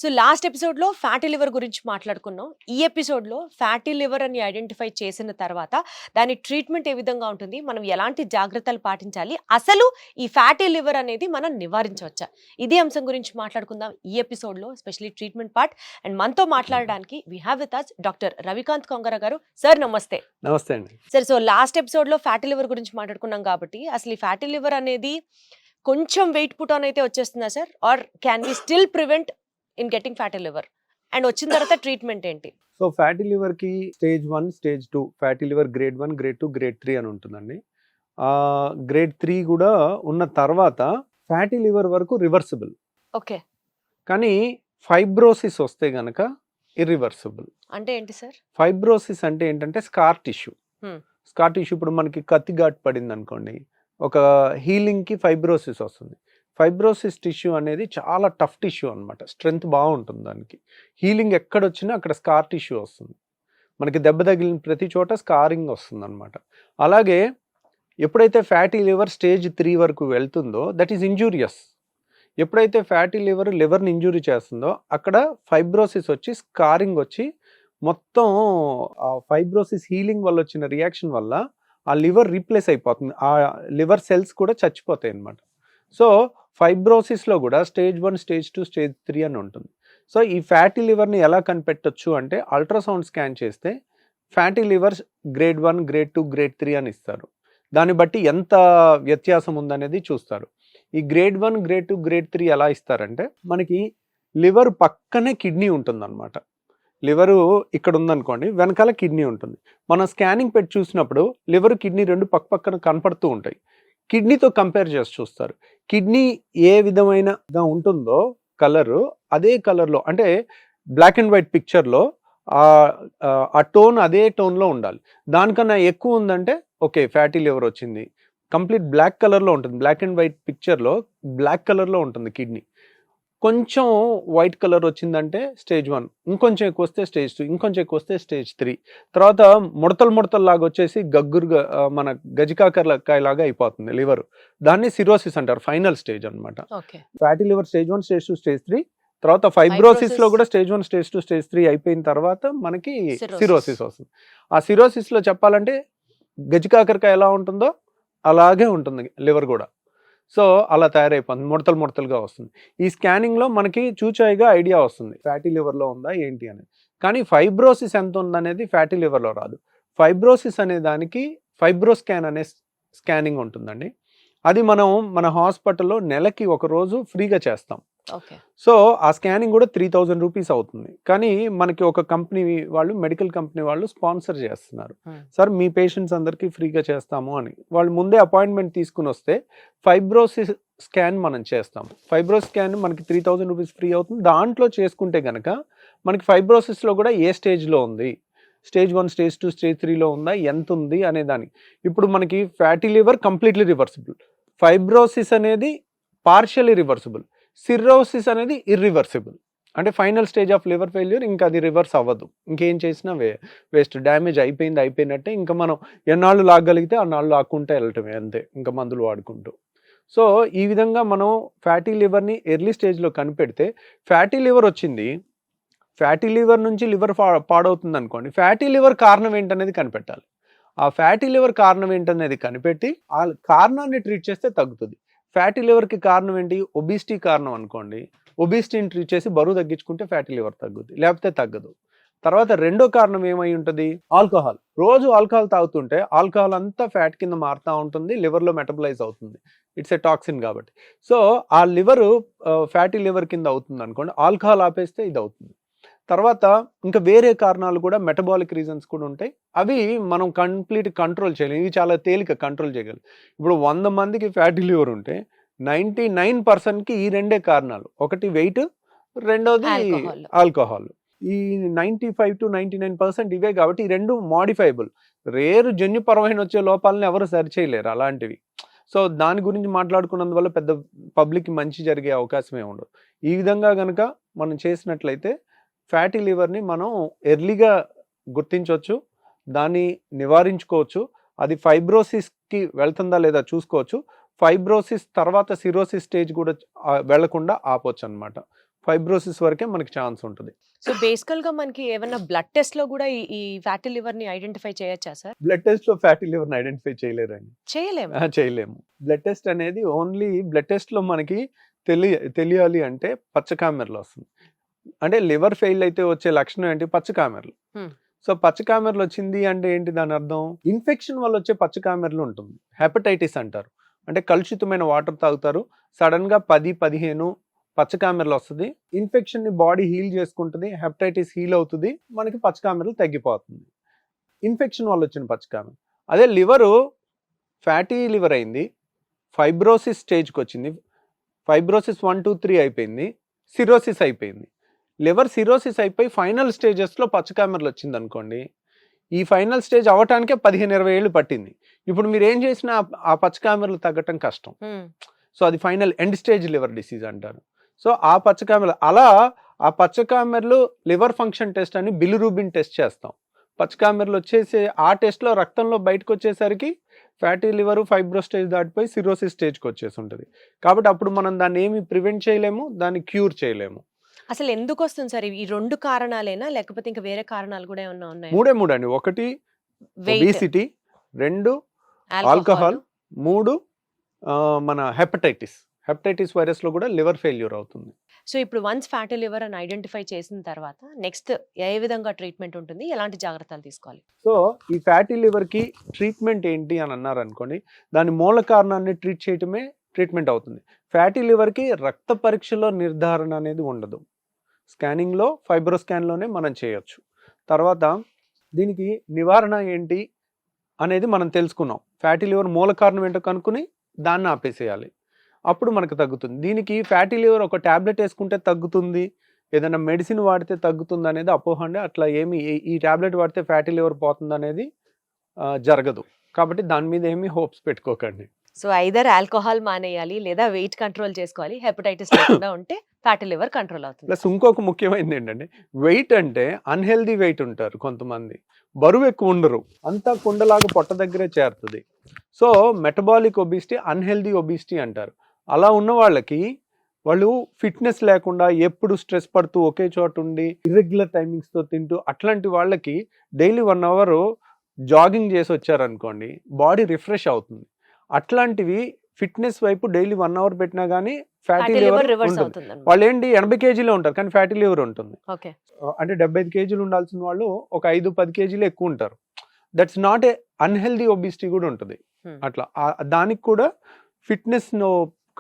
So last ఎపిసోడ్‌లో fatty liver గురించి మాట్లాడుకున్నాం. ఈ ఎపిసోడ్‌లో ఫ్యాటీ లివర్ అని ఐడెంటిఫై చేసిన తర్వాత దాని ట్రీట్మెంట్ ఏ విధంగా ఉంటుంది? మనం ఎలాంటి జాగ్రత్తలు పాటించాలి? అసలు ఈ ఫ్యాటీ లివర్ అనేది మనం నివారించవచ్చా? ఇదే అంశం గురించి మాట్లాడుకుందాం ఈ ఎపిసోడ్‌లో ఎస్పెషల్లీ ట్రీట్మెంట్ పార్ట్. అండ్ మనతో మాట్లాడడానికి we have with us doctor Ravikanth Kongara గారు. సార్ నమస్తే. నమస్తే అండి. సార్ సో లాస్ట్ ఎపిసోడ్‌లో ఫ్యాటీ లివర్ గురించి మాట్లాడుకున్నాం కాబట్టి అసలు ఈ ఫ్యాటీ లివర్ అనేది కొంచెం వెయిట్ పుట్ ఆన్ అయితే వచ్చేస్తుందా sir? Or can we still prevent in getting fatty liver? And వచ్చిన తర్వాత ట్రీట్మెంట్ ఏంటి? సో ఫ్యాటీ లివర్ కి stage 1, stage 2, fatty liver grade 1, grade 2, grade 3 అని ఉంటుందండి. గ్రేడ్ 3 కూడా ఉన్న తర్వాత ఫ్యాటీ లివర్ వరకు రివర్సిబుల్. ఓకే. కానీ ఫైబ్రోసిస్ వస్తే గనక ఇర్రివర్సిబుల్. అంటే ఏంటి సార్? ఫైబ్రోసిస్ అంటే ఏంటంటే scar tissue. Hmm. Scar tissue ఇప్పుడు మనకి కత్తి ఘాటు పడింది అనుకోండి, ఒక హీలింగ్కి ఫైబ్రోసిస్ వస్తుంది. ఫైబ్రోసిస్ టిష్యూ అనేది చాలా టఫ్ టిష్యూ అనమాట. స్ట్రెంగ్త్ బాగుంటుంది దానికి. హీలింగ్ ఎక్కడొచ్చినా అక్కడ స్కార్ టిష్యూ వస్తుంది. మనకి దెబ్బ తగిలిన ప్రతి చోట స్కారింగ్ వస్తుంది అనమాట. అలాగే ఎప్పుడైతే ఫ్యాటీ లివర్ స్టేజ్ 3 వరకు వెళ్తుందో దట్ ఈస్ ఇంజూరియస్. ఎప్పుడైతే ఫ్యాటీ లివర్ని ఇంజూరీ చేస్తుందో అక్కడ ఫైబ్రోసిస్ వచ్చి స్కారింగ్ వచ్చి మొత్తం ఆ ఫైబ్రోసిస్ హీలింగ్ వల్ల వచ్చిన రియాక్షన్ వల్ల ఆ లివర్ రీప్లేస్ అయిపోతుంది. ఆ లివర్ సెల్స్ కూడా చచ్చిపోతాయి అన్నమాట. సో ఫైబ్రోసిస్లో కూడా స్టేజ్ 1, స్టేజ్ 2, స్టేజ్ 3 అని ఉంటుంది. సో ఈ ఫ్యాటీ లివర్ని ఎలా కనిపెట్టొచ్చు అంటే అల్ట్రాసౌండ్ స్కాన్ చేస్తే fatty liver grade 1, grade 2, grade 3 అని ఇస్తారు. దాన్ని బట్టి ఎంత వ్యత్యాసం ఉందనేది చూస్తారు. ఈ గ్రేడ్ 1, గ్రేడ్ 2, గ్రేడ్ 3 ఎలా ఇస్తారంటే మనకి లివర్ పక్కనే కిడ్నీ ఉంటుందన్నమాట. లివరు ఇక్కడ ఉందనుకోండి, వెనకాల కిడ్నీ ఉంటుంది. మనం స్కానింగ్ పెట్టి చూసినప్పుడు లివర్ కిడ్నీ రెండు పక్క పక్కన కనపడుతూ ఉంటాయి. కిడ్నీతో కంపేర్ చేసి చూస్తారు. కిడ్నీ ఏ విధమైనగా ఉంటుందో కలరు అదే కలర్లో, అంటే బ్లాక్ అండ్ వైట్ పిక్చర్లో ఆ టోన్ అదే టోన్లో ఉండాలి. దానికన్నా ఎక్కువ ఉందంటే ఓకే ఫ్యాటీ లివర్ వచ్చింది. కంప్లీట్ బ్లాక్ కలర్లో ఉంటుంది. బ్లాక్ అండ్ వైట్ పిక్చర్లో బ్లాక్ కలర్లో ఉంటుంది కిడ్నీ. కొంచెం వైట్ కలర్ వచ్చిందంటే స్టేజ్ 1, ఇంకొంచెం ఎక్కువ వస్తే స్టేజ్ 2, ఇంకొంచెం ఎక్కువ వస్తే స్టేజ్ 3. తర్వాత ముడతలు లాగా వచ్చేసి గగ్గురుగా మన గజికాకరకాయలాగా అయిపోతుంది లివర్. దాన్ని సిరోసిస్ అంటారు, ఫైనల్ స్టేజ్ అనమాట. Fatty liver stage 1, stage 2, stage 3. తర్వాత ఫైబ్రోసిస్లో కూడా స్టేజ్ 1, స్టేజ్ 2, స్టేజ్ 3 అయిపోయిన తర్వాత మనకి సిరోసిస్ వస్తుంది. ఆ సిరోసిస్లో చెప్పాలంటే గజికాకరకాయ ఎలా ఉంటుందో అలాగే ఉంటుంది లివర్ కూడా. సో అలా తయారైపోతుంది, ముడతలుగా వస్తుంది. ఈ స్కానింగ్లో మనకి చూచాయిగా ఐడియా వస్తుంది ఫ్యాటీ లివర్లో ఉందా ఏంటి అనేది. కానీ ఫైబ్రోసిస్ ఎంత ఉందనేది ఫ్యాటీ లివర్లో రాదు. ఫైబ్రోసిస్ అనే దానికి ఫైబ్రోస్కాన్ అనే స్కానింగ్ ఉంటుందండి. అది మనం మన హాస్పిటల్లో నెలకి ఒక రోజు ఫ్రీగా చేస్తాం. సో ఆ స్కానింగ్ కూడా 3000 రూపీస్ అవుతుంది. కానీ మనకి ఒక కంపెనీ వాళ్ళు, మెడికల్ కంపెనీ వాళ్ళు స్పాన్సర్ చేస్తున్నారు. సార్ మీ పేషెంట్స్ అందరికీ ఫ్రీగా చేస్తాము అని. వాళ్ళు ముందే అపాయింట్మెంట్ తీసుకుని వస్తే ఫైబ్రోసిస్ స్కాన్ మనం చేస్తాం. ఫైబ్రోస్ స్కాన్ మనకి 3000 రూపీస్ ఫ్రీ అవుతుంది. దాంట్లో చేసుకుంటే కనుక మనకి ఫైబ్రోసిస్లో కూడా ఏ స్టేజ్లో ఉంది, స్టేజ్ 1, స్టేజ్ 2, స్టేజ్ 3లో ఉందా, ఎంత ఉంది అనే దానికి. ఇప్పుడు మనకి fatty liver completely reversible, fibrosis అనేది పార్షియలీ రివర్సిబుల్, సిర్రోసిస్ అనేది ఇర్రివర్సిబుల్. అంటే final stage of liver failure, ఇంకా అది రివర్స్ అవ్వదు. ఇంకేం చేసినా వేస్ట్, డ్యామేజ్ అయిపోయినట్టే. ఇంకా మనం ఎన్నాళ్ళు లాగగలిగితే అన్నాళ్ళు లాక్కుంటే వెళ్ళటమే అంతే, ఇంకా మందులు వాడుకుంటూ. సో ఈ విధంగా మనం ఫ్యాటీ లివర్ని ఎర్లీ స్టేజ్లో కనిపెడితే, ఫ్యాటీ లివర్ వచ్చింది, ఫ్యాటీ లివర్ నుంచి లివర్ పాడవుతుంది అనుకోండి, ఫ్యాటీ లివర్ కారణం ఏంటనేది కనిపెట్టాలి. ఆ ఫ్యాటీ లివర్ కారణం ఏంటనేది కనిపెట్టి ఆ కారణాన్ని ట్రీట్ చేస్తే తగ్గుతుంది. ఫ్యాటీ లివర్కి కారణం ఏంటి? ఒబిసిటీ కారణం అనుకోండి, ఒబిసిటీని ట్రీట్ చేసి బరువు తగ్గించుకుంటే ఫ్యాటీ లివర్ తగ్గుద్ది, లేకపోతే తగ్గదు. తర్వాత రెండో కారణం ఏమై ఉంటుంది? ఆల్కహాల్. రోజు ఆల్కహాల్ తాగుతుంటే ఆల్కహాల్ అంతా ఫ్యాట్ కింద మారుతూ ఉంటుంది, లివర్లో మెటబలైజ్ అవుతుంది. ఇట్స్ ఎ టాక్సిన్ కాబట్టి. సో ఆ లివరు ఫ్యాటీ లివర్ కింద అవుతుంది అనుకోండి, ఆల్కహాల్ ఆపేస్తే ఇది అవుతుంది. తర్వాత ఇంకా వేరే కారణాలు కూడా, మెటబాలిక్ రీజన్స్ కూడా ఉంటాయి. అవి మనం కంప్లీట్ కంట్రోల్ చేయలేం. ఇవి చాలా తేలిక కంట్రోల్ చేయగలం. ఇప్పుడు 100 మందికి ఫ్యాటీ లివర్ ఉంటే 99%కి ఈ రెండే కారణాలు. ఒకటి వెయిట్, రెండోది ఆల్కహాల్. ఈ 95 to 99% ఇవే కాబట్టి ఈ రెండు మోడిఫైబుల్. జన్యుపరమైన వచ్చే లోపాలను ఎవరు సరిచేయలేరు అలాంటివి. సో దాని గురించి మాట్లాడుకున్నందువల్ల పెద్ద పబ్లిక్కి మంచి జరిగే అవకాశమే ఉండదు. ఈ విధంగా కనుక మనం చేసినట్లయితే ఫ్యాటీ లివర్ని మనం ఎర్లీగా గుర్తించవచ్చు, దాన్ని నివారించుకోవచ్చు. అది ఫైబ్రోసిస్కి వెళ్తుందా లేదా చూసుకోవచ్చు. ఫైబ్రోసిస్ తర్వాత సిరోసిస్ స్టేజ్ కూడా వెళ్లకుండా ఆపొచ్చు అనమాట. ఫైబ్రోసిస్ వరకే మనకి ఛాన్స్ ఉంటుంది. సో బేసికల్ గా మనకి ఏమైనా బ్లడ్ టెస్ట్ లో కూడా ఈ ఫ్యాటీ లివర్ ని ఐడెంటిఫై చేయొచ్చా సార్? బ్లడ్ టెస్ట్‌లో ఫ్యాటీ లివర్‌ని ఐడెంటిఫై చేయలేరండి. చేయలేము. చేయలేము. బ్లడ్ టెస్ట్ అనేది ఓన్లీ బ్లడ్ టెస్ట్‌లో మనకి తెలియాలి అంటే పచ్చ కామెర్లు వస్తుంది. అంటే లివర్ ఫెయిల్ అయితే వచ్చే లక్షణం ఏంటి? పచ్చ కామెర్లు. సో పచ్చ కామెర్లు వచ్చింది అంటే ఏంటి దాని అర్థం? ఇన్ఫెక్షన్ వల్ల వచ్చే పచ్చ కామెర్లు ఉంటుంది. హెపటైటిస్ అంటారు. అంటే కలుషితమైన వాటర్ తాగుతారు. సడన్ గా 10-15 పచ్చ కామెర్లు వస్తుంది. ఇన్ఫెక్షన్ ని బాడీ హీల్ చేసుకుంటుంది. హెపటైటిస్ హీల్ అవుతుంది. మనకి పచ్చ కామెర్లు తగ్గిపోతుంది. ఇన్ఫెక్షన్ వల్ల వచ్చిన పచ్చ కామెర్లు. అదే లివరు ఫ్యాటీ లివర్ అయింది. ఫైబ్రోసిస్ స్టేజ్కి వచ్చింది. ఫైబ్రోసిస్ 1, 2, 3 అయిపోయింది. సిరోసిస్ అయిపోయింది. లివర్ సిరోసిస్ అయిపోయి ఫైనల్ స్టేజెస్లో పచ్చ కామెర్లు వచ్చింది అనుకోండి. ఈ ఫైనల్ స్టేజ్ అవటానికే 15-20 ఏళ్ళు పట్టింది. ఇప్పుడు మీరు ఏం చేసినా ఆ పచ్చ కామెర్లు తగ్గటం కష్టం. సో అది final end stage liver disease అంటారు. సో ఆ పచ్చ కామెర్లు అలా ఆ పచ్చ కామెర్లు లివర్ ఫంక్షన్ టెస్ట్ అని బిలిరూబిన్ టెస్ట్ చేస్తాం. పచ్చ కామెర్లు వచ్చేసి ఆ టెస్ట్లో రక్తంలో బయటకు వచ్చేసరికి ఫ్యాటీ లివర్ ఫైబ్రో స్టేజ్ దాటిపోయి సిరోసిస్ స్టేజ్కి వచ్చేసి ఉంటుంది. కాబట్టి అప్పుడు మనం దాన్ని ఏమి ప్రివెంట్ చేయలేము, దాన్ని క్యూర్ చేయలేము. అసలు ఎందుకు వస్తుంది సార్ ఈ 2 కారణాలేనా లేకపోతే ఇంకా వేరే కారణాలు కూడా ఏమన్నా ఉన్నాయా? మూడే అండి. 1 ఒబేసిటీ, 2 ఆల్కహాల్, 3 మన హెపటైటిస్ వైరస్ లో కూడా లివర్ ఫెయిల్యూర్ అవుతుంది. సో ఇప్పుడు వన్స్ ఫ్యాటీ లివర్ అని ఐడెంటిఫై చేసిన తర్వాత నెక్స్ట్ ఏ విధంగా ట్రీట్మెంట్ ఉంటుంది, ఎలాంటి జాగ్రత్తలు తీసుకోవాలి? సో ఈ ఫ్యాటీ లివర్ కి ట్రీట్మెంట్ ఏంటి అని అన్నారు అనుకోండి, దాని మూల కారణాన్ని ట్రీట్ చేయటమే ట్రీట్మెంట్ అవుతుంది. ఫ్యాటీ లివర్ కి రక్త పరీక్షలో నిర్ధారణ అనేది ఉండదు. స్కానింగ్ లో ఫైబ్రో స్కాన్ లోనే మనం చేయొచ్చు. తర్వాత దీనికి నివారణ ఏంటి అనేది మనం తెలుసుకున్నాం. ఫ్యాటీ లివర్ మూల కారణం ఏంటో కనుక్కుని దాన్ని ఆపేసేయాలి. అప్పుడు మనకు తగ్గుతుంది. దీనికి ఫ్యాటీ లివర్ ఒక టాబ్లెట్ వేసుకుంటే తగ్గుతుంది, ఏదైనా మెడిసిన్ వాడితే తగ్గుతుంది అనేది అపోహ అండి. అట్లా ఏమి ఈ టాబ్లెట్ వాడితే ఫ్యాటీ లివర్ పోతుంది అనేది జరగదు. కాబట్టి దాని మీద ఏమి హోప్స్ పెట్టుకోకండి. సో ఐదర్ ఆల్కహాల్ మానేయాలి లేదా వెయిట్ కంట్రోల్ చేసుకోవాలి. హెపటైటిస్ లేకుండా ఉంటే ఫ్యాటీ లివర్ కంట్రోల్ అవుతుంది. ప్లస్ ఇంకొక ముఖ్యమైనది ఏంటంటే వెయిట్ అంటే అన్హెల్దీ వెయిట్ ఉంటారు కొంతమంది, బరువు ఎక్కువ ఉండరు, అంతా కుండలాగా పొట్ట దగ్గరే చేరుతుంది. So metabolic obesity, unhealthy obesity అంటారు. అలా ఉన్న వాళ్ళకి వాళ్ళు ఫిట్నెస్ లేకుండా ఎప్పుడు స్ట్రెస్ పడుతూ ఒకే చోట ఉండి ఇర్రెగ్యులర్ టైమింగ్స్తో తింటూ అట్లాంటి వాళ్ళకి డైలీ 1 అవర్ జాగింగ్ చేసి వచ్చారనుకోండి, బాడీ రిఫ్రెష్ అవుతుంది. అట్లాంటివి ఫిట్నెస్ వైపు డైలీ 1 అవర్ పెట్టినా కానీ ఫ్యాటీ లివర్ ఉంటుంది. వాళ్ళు ఏంటి 80 కేజీలో ఉంటారు కానీ ఫ్యాటీ లివర్ ఉంటుంది. అంటే 75 కేజీలు ఉండాల్సిన వాళ్ళు ఒక 5-10 కేజీలు ఎక్కువ ఉంటారు. That's not a unhealthy obesity కూడా ఉంటుంది. అట్లా దానికి కూడా ఫిట్నెస్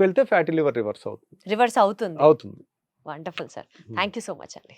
వెళ్తే ఫ్యాటీ లివర్ రివర్స్ అవుతుంది. Wonderful sir, thank you so much అండి.